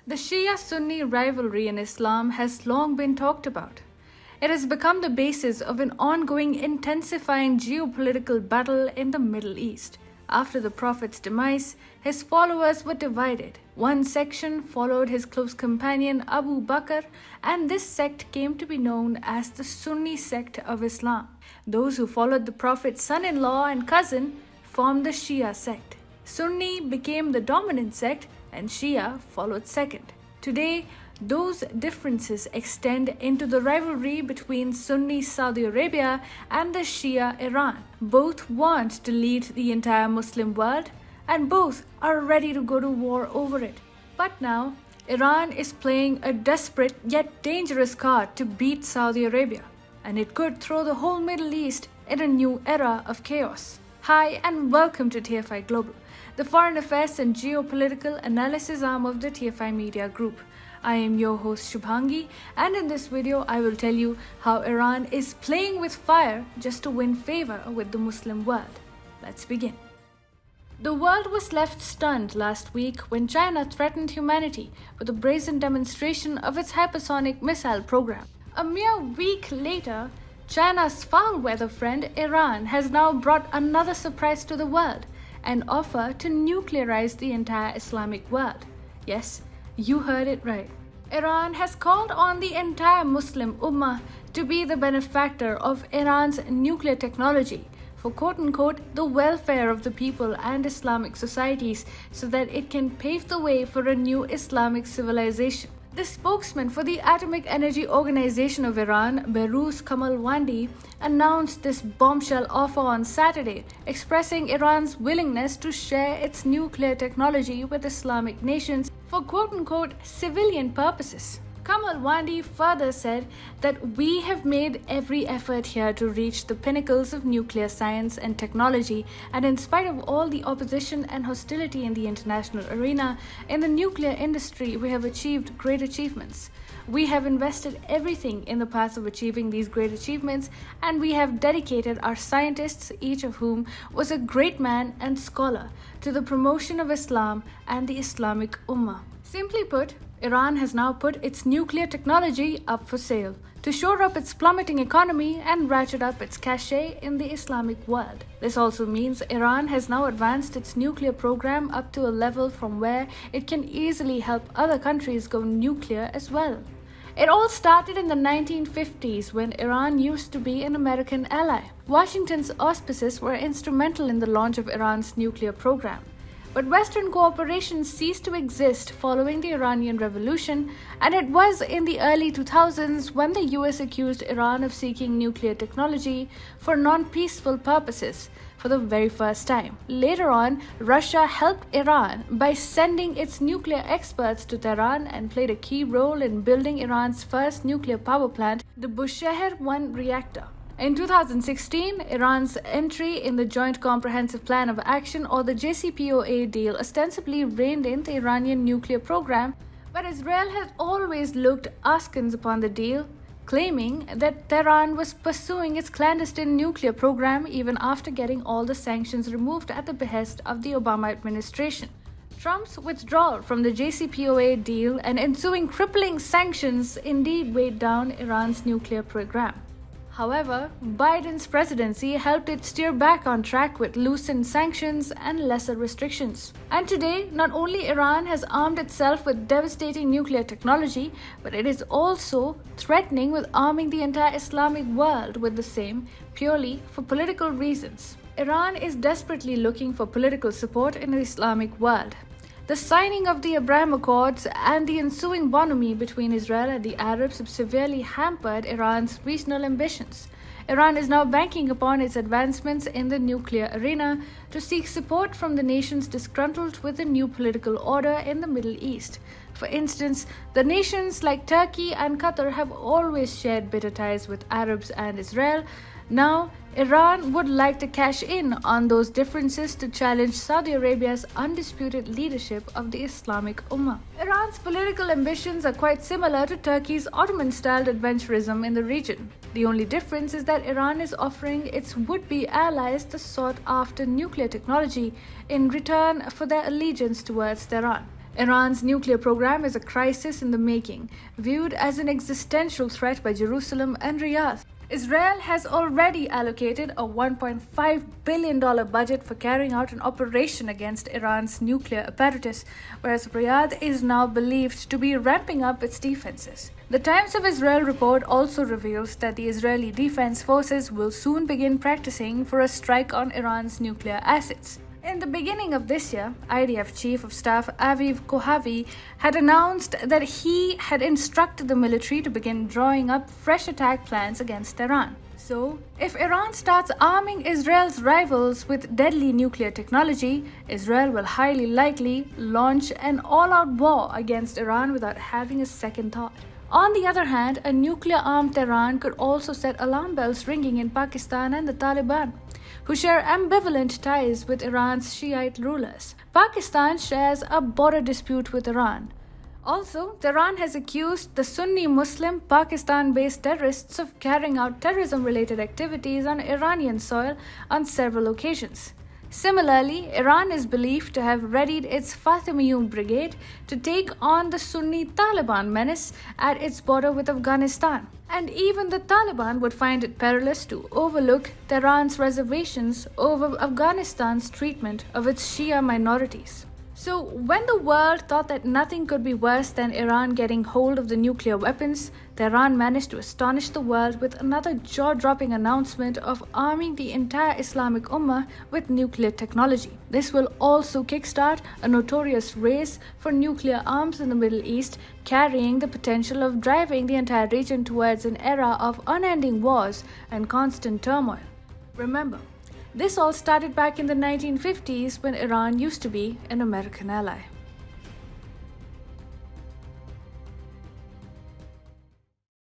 The Shia-Sunni rivalry in Islam has long been talked about. It has become the basis of an ongoing, intensifying geopolitical battle in the Middle East. After the Prophet's demise, his followers were divided. One section followed his close companion Abu Bakr, and this sect came to be known as the Sunni sect of Islam. Those who followed the Prophet's son-in-law and cousin formed the Shia sect. Sunni became the dominant sect, and Shia followed second. Today, those differences extend into the rivalry between Sunni Saudi Arabia and the Shia Iran. Both want to lead the entire Muslim world, and both are ready to go to war over it. But now, Iran is playing a desperate yet dangerous card to beat Saudi Arabia, and it could throw the whole Middle East in a new era of chaos. Hi, and welcome to TFI Global, the foreign affairs and geopolitical analysis arm of the TFI Media Group. I am your host Shubhangi, and in this video I will tell you how Iran is playing with fire just to win favor with the Muslim world. Let's begin. The world was left stunned last week when China threatened humanity with a brazen demonstration of its hypersonic missile program. A mere week later, China's foul-weather friend Iran has now brought another surprise to the world, an offer to nuclearize the entire Islamic world. Yes, you heard it right. Iran has called on the entire Muslim Ummah to be the benefactor of Iran's nuclear technology for quote-unquote the welfare of the people and Islamic societies so that it can pave the way for a new Islamic civilization. The spokesman for the Atomic Energy Organization of Iran, Behrouz Kamalvandi, announced this bombshell offer on Saturday, expressing Iran's willingness to share its nuclear technology with Islamic nations for quote-unquote civilian purposes. Kamalvandi further said that we have made every effort here to reach the pinnacles of nuclear science and technology, and in spite of all the opposition and hostility in the international arena, in the nuclear industry we have achieved great achievements. We have invested everything in the path of achieving these great achievements, and we have dedicated our scientists, each of whom was a great man and scholar, to the promotion of Islam and the Islamic Ummah. Simply put, Iran has now put its nuclear technology up for sale to shore up its plummeting economy and ratchet up its cachet in the Islamic world. This also means Iran has now advanced its nuclear program up to a level from where it can easily help other countries go nuclear as well. It all started in the 1950s when Iran used to be an American ally. Washington's auspices were instrumental in the launch of Iran's nuclear program. But Western cooperation ceased to exist following the Iranian Revolution, and it was in the early 2000s when the US accused Iran of seeking nuclear technology for non-peaceful purposes for the very first time. Later on, Russia helped Iran by sending its nuclear experts to Tehran and played a key role in building Iran's first nuclear power plant, the Bushehr 1 reactor. In 2016, Iran's entry in the Joint Comprehensive Plan of Action, or the JCPOA deal, ostensibly reined in the Iranian nuclear program, but Israel has always looked askance upon the deal, claiming that Tehran was pursuing its clandestine nuclear program even after getting all the sanctions removed at the behest of the Obama administration. Trump's withdrawal from the JCPOA deal and ensuing crippling sanctions indeed weighed down Iran's nuclear program. However, Biden's presidency helped it steer back on track with loosened sanctions and lesser restrictions. And today, not only Iran has armed itself with devastating nuclear technology, but it is also threatening with arming the entire Islamic world with the same, purely for political reasons. Iran is desperately looking for political support in the Islamic world. The signing of the Abraham Accords and the ensuing bonhomie between Israel and the Arabs have severely hampered Iran's regional ambitions. Iran is now banking upon its advancements in the nuclear arena to seek support from the nations disgruntled with the new political order in the Middle East. For instance, the nations like Turkey and Qatar have always shared bitter ties with Arabs and Israel. Now, Iran would like to cash in on those differences to challenge Saudi Arabia's undisputed leadership of the Islamic Ummah. Iran's political ambitions are quite similar to Turkey's Ottoman-style adventurism in the region. The only difference is that Iran is offering its would-be allies the sought-after nuclear technology in return for their allegiance towards Tehran. Iran's nuclear program is a crisis in the making, viewed as an existential threat by Jerusalem and Riyadh. Israel has already allocated a $1.5 billion budget for carrying out an operation against Iran's nuclear apparatus, whereas Riyadh is now believed to be ramping up its defenses. The Times of Israel report also reveals that the Israeli Defense Forces will soon begin practicing for a strike on Iran's nuclear assets. In the beginning of this year, IDF Chief of Staff Aviv Kohavi had announced that he had instructed the military to begin drawing up fresh attack plans against Iran. So, if Iran starts arming Israel's rivals with deadly nuclear technology, Israel will highly likely launch an all-out war against Iran without having a second thought. On the other hand, a nuclear-armed Tehran could also set alarm bells ringing in Pakistan and the Taliban, who share ambivalent ties with Iran's Shiite rulers. Pakistan shares a border dispute with Iran. Also, Tehran has accused the Sunni Muslim Pakistan-based terrorists of carrying out terrorism-related activities on Iranian soil on several occasions. Similarly, Iran is believed to have readied its Fatimiyun brigade to take on the Sunni Taliban menace at its border with Afghanistan. And even the Taliban would find it perilous to overlook Tehran's reservations over Afghanistan's treatment of its Shia minorities. So, when the world thought that nothing could be worse than Iran getting hold of the nuclear weapons, Tehran managed to astonish the world with another jaw-dropping announcement of arming the entire Islamic Ummah with nuclear technology. This will also kickstart a notorious race for nuclear arms in the Middle East, carrying the potential of driving the entire region towards an era of unending wars and constant turmoil. Remember, this all started back in the 1950s when Iran used to be an American ally.